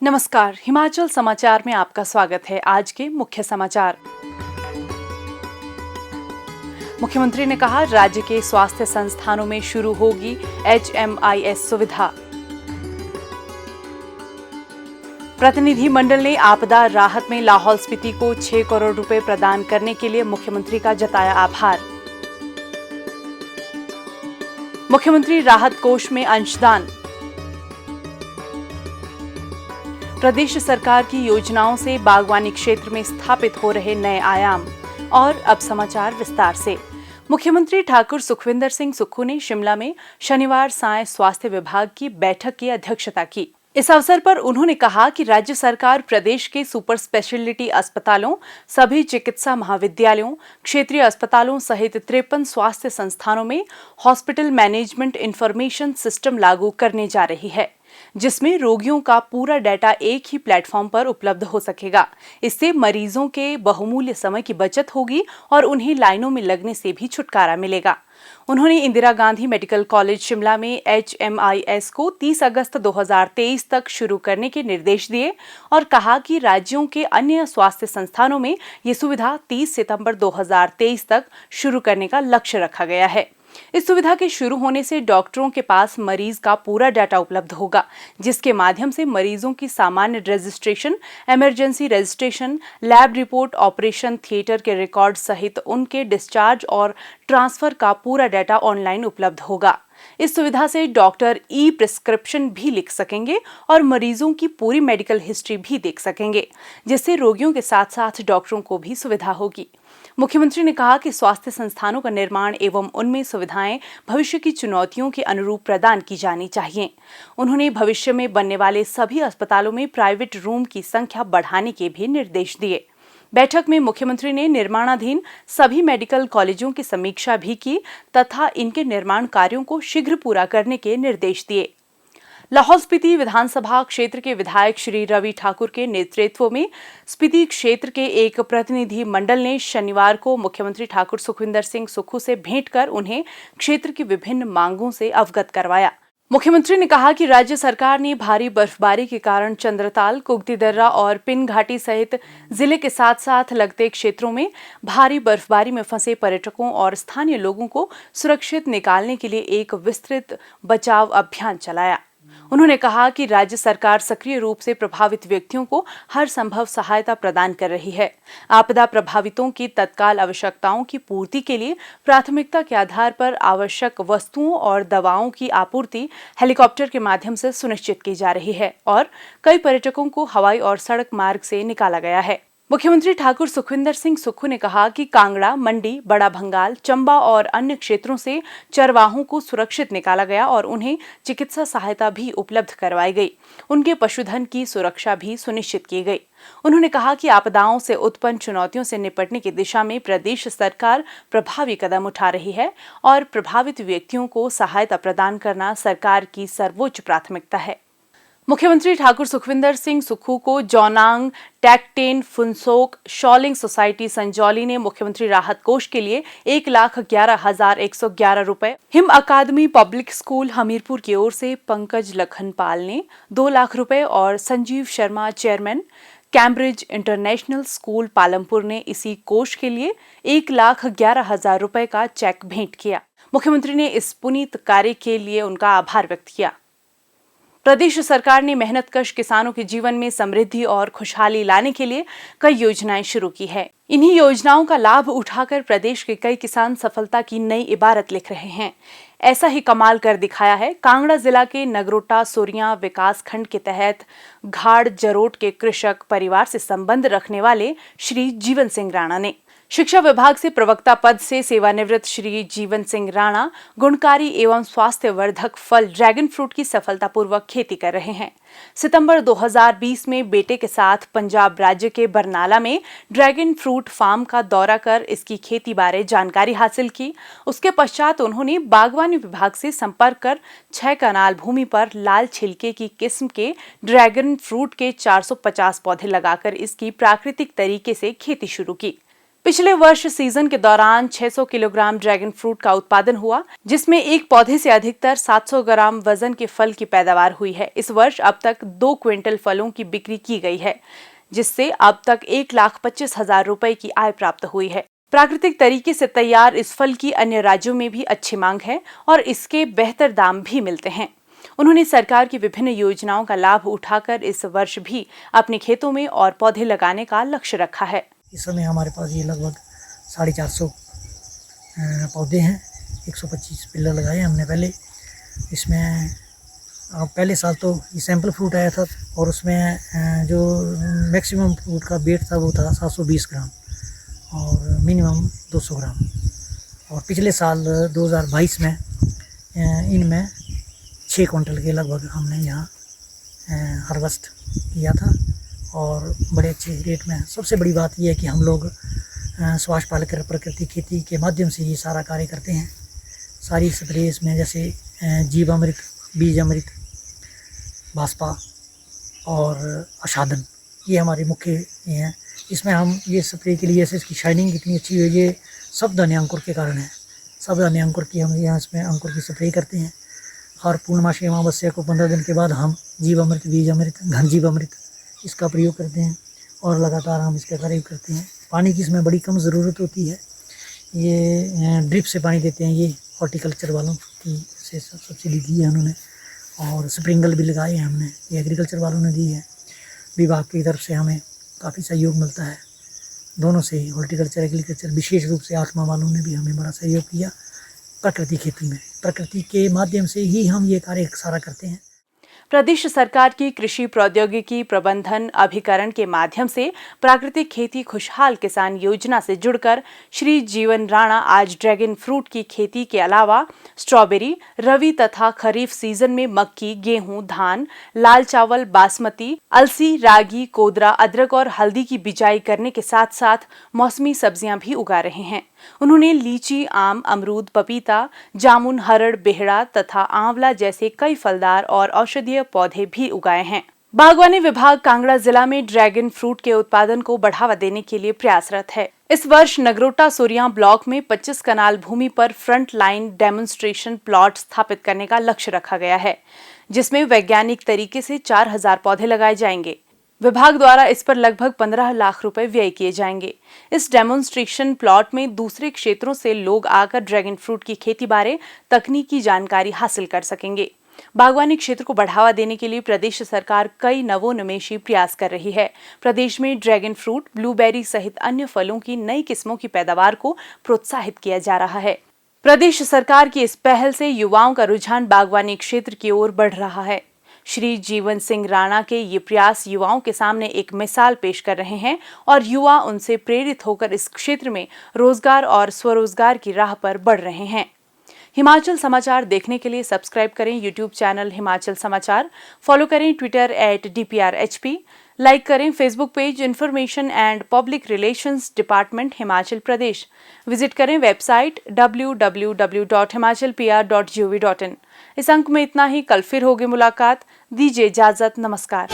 नमस्कार, हिमाचल समाचार में आपका स्वागत है। आज के मुख्य समाचार। मुख्यमंत्री ने कहा, राज्य के स्वास्थ्य संस्थानों में शुरू होगी HMIS सुविधा। प्रतिनिधि मंडल ने आपदा राहत में लाहौल स्पीति को 6 करोड़ रुपए प्रदान करने के लिए मुख्यमंत्री का जताया आभार। मुख्यमंत्री राहत कोष में अंशदान। प्रदेश सरकार की योजनाओं से बागवानी क्षेत्र में स्थापित हो रहे नए आयाम। और अब समाचार विस्तार से। मुख्यमंत्री ठाकुर सुखविंदर सिंह सुक्खू ने शिमला में शनिवार सायं स्वास्थ्य विभाग की बैठक की अध्यक्षता की। इस अवसर पर उन्होंने कहा कि राज्य सरकार प्रदेश के सुपर स्पेशलिटी अस्पतालों, सभी चिकित्सा महाविद्यालयों, क्षेत्रीय अस्पतालों सहित 53 स्वास्थ्य संस्थानों में हॉस्पिटल मैनेजमेंट इंफॉर्मेशन सिस्टम लागू करने जा रही है, जिसमें रोगियों का पूरा डाटा एक ही प्लेटफॉर्म पर उपलब्ध हो सकेगा। इससे मरीजों के बहुमूल्य समय की बचत होगी और उन्हें लाइनों में लगने से भी छुटकारा मिलेगा। उन्होंने इंदिरा गांधी मेडिकल कॉलेज शिमला में HMIS को 30 अगस्त 2023 तक शुरू करने के निर्देश दिए और कहा कि राज्यों के अन्य स्वास्थ्य संस्थानों में ये सुविधा 30 सितंबर 2023 तक शुरू करने का लक्ष्य रखा गया है। इस सुविधा के शुरू होने से डॉक्टरों के पास मरीज का पूरा डाटा उपलब्ध होगा, जिसके माध्यम से मरीजों की सामान्य registration, emergency registration, lab report, operation theatre के रिकॉर्ड सहित उनके डिस्चार्ज और ट्रांसफर का पूरा डाटा ऑनलाइन उपलब्ध होगा। इस सुविधा से डॉक्टर प्रिस्क्रिप्शन भी लिख सकेंगे और मरीजों की पूरी मेडिकल हिस्ट्री भी देख सकेंगे, जिससे रोगियों के साथ साथ डॉक्टरों को भी सुविधा होगी। मुख्यमंत्री ने कहा कि स्वास्थ्य संस्थानों का निर्माण एवं उनमें सुविधाएं भविष्य की चुनौतियों के अनुरूप प्रदान की जानी चाहिए। उन्होंने भविष्य में बनने वाले सभी अस्पतालों में प्राइवेट रूम की संख्या बढ़ाने के भी निर्देश दिए। बैठक में मुख्यमंत्री ने निर्माणाधीन सभी मेडिकल कॉलेजों की समीक्षा भी की तथा इनके निर्माण कार्यों को शीघ्र पूरा करने के निर्देश दिए। लाहौल स्पीति विधानसभा क्षेत्र के विधायक श्री रवि ठाकुर के नेतृत्व में स्पीति क्षेत्र के एक प्रतिनिधि मंडल ने शनिवार को मुख्यमंत्री ठाकुर सुखविंदर सिंह सुक्खू से भेंट कर उन्हें क्षेत्र की विभिन्न मांगों से अवगत करवाया। मुख्यमंत्री ने कहा कि राज्य सरकार ने भारी बर्फबारी के कारण चंद्रताल, कुगती दर्रा और पिन घाटी सहित जिले के साथ साथ लगते क्षेत्रों में भारी बर्फबारी में फंसे पर्यटकों और स्थानीय लोगों को सुरक्षित निकालने के लिए एक विस्तृत बचाव अभियान चलाया। उन्होंने कहा कि राज्य सरकार सक्रिय रूप से प्रभावित व्यक्तियों को हर संभव सहायता प्रदान कर रही है। आपदा प्रभावितों की तत्काल आवश्यकताओं की पूर्ति के लिए प्राथमिकता के आधार पर आवश्यक वस्तुओं और दवाओं की आपूर्ति हेलीकॉप्टर के माध्यम से सुनिश्चित की जा रही है और कई पर्यटकों को हवाई और सड़क मार्ग से निकाला गया है। मुख्यमंत्री ठाकुर सुखविंदर सिंह सुक्खू ने कहा कि कांगड़ा, मंडी, बड़ा भंगाल, चंबा और अन्य क्षेत्रों से चरवाहों को सुरक्षित निकाला गया और उन्हें चिकित्सा सहायता भी उपलब्ध करवाई गई। उनके पशुधन की सुरक्षा भी सुनिश्चित की गई। उन्होंने कहा कि आपदाओं से उत्पन्न चुनौतियों से निपटने की दिशा में प्रदेश सरकार प्रभावी कदम उठा रही है और प्रभावित व्यक्तियों को सहायता प्रदान करना सरकार की सर्वोच्च प्राथमिकता है। मुख्यमंत्री ठाकुर सुखविंदर सिंह सुक्खू को जौनांग, टैक्टेन, फुनसोक, शॉलिंग सोसाइटी संजौली ने मुख्यमंत्री राहत कोष के लिए 1,11,111 रुपए, हिम अकादमी पब्लिक स्कूल हमीरपुर की ओर से पंकज लखनपाल ने 2 लाख रुपए और Sanjeev Sharma, chairman, Cambridge international school Palampur ने इसी कोष के लिए 1,11,000 रुपए का चेक भेंट किया। मुख्यमंत्री ने इस पुनीत कार्य के लिए उनका आभार व्यक्त किया। प्रदेश सरकार ने मेहनतकश किसानों के जीवन में समृद्धि और खुशहाली लाने के लिए कई योजनाएं शुरू की है। इन्हीं योजनाओं का लाभ उठाकर प्रदेश के कई किसान सफलता की नई इबारत लिख रहे हैं। ऐसा ही कमाल कर दिखाया है कांगड़ा जिला के नगरोटा सोरियां विकास खंड के तहत घाड़ जरोट के कृषक परिवार से संबंध रखने वाले श्री जीवन सिंह राणा ने। शिक्षा विभाग से प्रवक्ता पद से सेवानिवृत्त श्री जीवन सिंह राणा गुणकारी एवं स्वास्थ्यवर्धक फल ड्रैगन फ्रूट की सफलतापूर्वक खेती कर रहे हैं। सितंबर 2020 में बेटे के साथ पंजाब राज्य के बरनाला में ड्रैगन फ्रूट फार्म का दौरा कर इसकी खेती बारे जानकारी हासिल की। उसके पश्चात उन्होंने बागवानी विभाग से संपर्क कर 6 कनाल भूमि पर लाल छिलके की किस्म के ड्रैगन फ्रूट के 450 पौधे लगाकर इसकी प्राकृतिक तरीके से खेती शुरू की। पिछले वर्ष सीजन के दौरान 600 किलोग्राम ड्रैगन फ्रूट का उत्पादन हुआ, जिसमें एक पौधे से अधिकतर 700 ग्राम वजन के फल की पैदावार हुई है। इस वर्ष अब तक 2 क्विंटल फलों की बिक्री की गई है, जिससे अब तक 1,25,000 रुपए की आय प्राप्त हुई है। प्राकृतिक तरीके से तैयार इस फल की अन्य राज्यों में भी अच्छी मांग है और इसके बेहतर दाम भी मिलते हैं। उन्होंने सरकार की विभिन्न योजनाओं का लाभ उठाकर इस वर्ष भी अपने खेतों में और पौधे लगाने का लक्ष्य रखा है। इस समय हमारे पास ये लगभग 450 पौधे हैं। 125 पिलर लगाए हमने पहले। इसमें पहले साल तो ये सैंपल फ्रूट आया था और उसमें जो मैक्सिमम फ्रूट का वेट था वो था 720 ग्राम और मिनिमम 200 ग्राम। और पिछले साल 2022 में इनमें 6 क्विंटल के लगभग हमने यहाँ हार्वेस्ट किया था और बड़े अच्छे रेट में। सबसे बड़ी बात यह है कि हम लोग सुभाष पालेकर प्राकृतिक खेती के माध्यम से ये सारा कार्य करते हैं। सारी स्प्रे में जैसे जीवामृत, बीज अमृत, भास्पा और आशादन, ये हमारे मुख्य ये हैं। इसमें हम ये स्प्रे के लिए जैसे इसकी शाइनिंग कितनी अच्छी है, ये सब दाने अंकुर के कारण है। सब दाने अंकुर की हम यहाँ इसमें अंकुर की स्प्रे करते हैं। और पूर्णमासी अमावस्या को 15 दिन के बाद हम जीवामृत, बीज अमृत, घन जीवामृत इसका प्रयोग करते हैं और लगातार हम इसका कार्य करते हैं। पानी की इसमें बड़ी कम ज़रूरत होती है। ये ड्रिप से पानी देते हैं। ये हॉर्टिकल्चर वालों की से सब्सिडी दी है उन्होंने और स्प्रिंकल भी लगाए हैं हमने, ये एग्रीकल्चर वालों ने दी है। विभाग की तरफ से हमें काफ़ी सहयोग मिलता है दोनों से, हॉर्टिकल्चर, एग्रीकल्चर। विशेष रूप से आत्मा वालों ने भी हमें बड़ा सहयोग किया प्राकृतिक खेती में। प्रकृति के माध्यम से ही हम ये कार्य सारा करते हैं। प्रदेश सरकार की कृषि प्रौद्योगिकी प्रबंधन अभिकरण के माध्यम से प्राकृतिक खेती खुशहाल किसान योजना से जुड़कर श्री जीवन राणा आज ड्रैगन फ्रूट की खेती के अलावा स्ट्रॉबेरी, रबी तथा खरीफ सीजन में मक्की, गेहूं, धान, लाल चावल, बासमती, अलसी, रागी, कोदरा, अदरक और हल्दी की बिजाई करने के साथ साथ मौसमी सब्जियां भी उगा रहे हैं। उन्होंने लीची, आम, अमरूद, पपीता, जामुन, हरड़, बेहड़ा तथा आंवला जैसे कई फलदार और औषधीय पौधे भी उगाए हैं। बागवानी विभाग कांगड़ा जिला में ड्रैगन फ्रूट के उत्पादन को बढ़ावा देने के लिए प्रयासरत है। इस वर्ष नगरोटा सुरिया ब्लॉक में 25 कनाल भूमि पर फ्रंट लाइन डेमोन्स्ट्रेशन प्लॉट स्थापित करने का लक्ष्य रखा गया है, जिसमें वैज्ञानिक तरीके से 4000 पौधे लगाए जाएंगे। विभाग द्वारा इस पर लगभग 15 लाख रुपए व्यय किए जाएंगे। इस डेमोन्स्ट्रेशन प्लॉट में दूसरे क्षेत्रों से लोग आकर ड्रैगन फ्रूट की खेती बारे तकनीकी जानकारी हासिल कर सकेंगे। बागवानी क्षेत्र को बढ़ावा देने के लिए प्रदेश सरकार कई नवोन्मेषी प्रयास कर रही है। प्रदेश में ड्रैगन फ्रूट, ब्लूबेरी सहित अन्य फलों की नई किस्मों की पैदावार को प्रोत्साहित किया जा रहा है। प्रदेश सरकार की इस पहल से युवाओं का रुझान बागवानी क्षेत्र की ओर बढ़ रहा है। श्री जीवन सिंह राणा के ये प्रयास युवाओं के सामने एक मिसाल पेश कर रहे हैं और युवा उनसे प्रेरित होकर इस क्षेत्र में रोजगार और स्वरोजगार की राह पर बढ़ रहे हैं। हिमाचल समाचार देखने के लिए सब्सक्राइब करें यूट्यूब चैनल हिमाचल समाचार, फॉलो करें ट्विटर @DPRHP, लाइक करें Facebook page information and public relations department Himachal Pradesh, visit करें वेबसाइट www.himachalpr.gov.in। इस अंक में इतना ही। कल फिर होगी मुलाकात। दीजिए इजाजत। नमस्कार।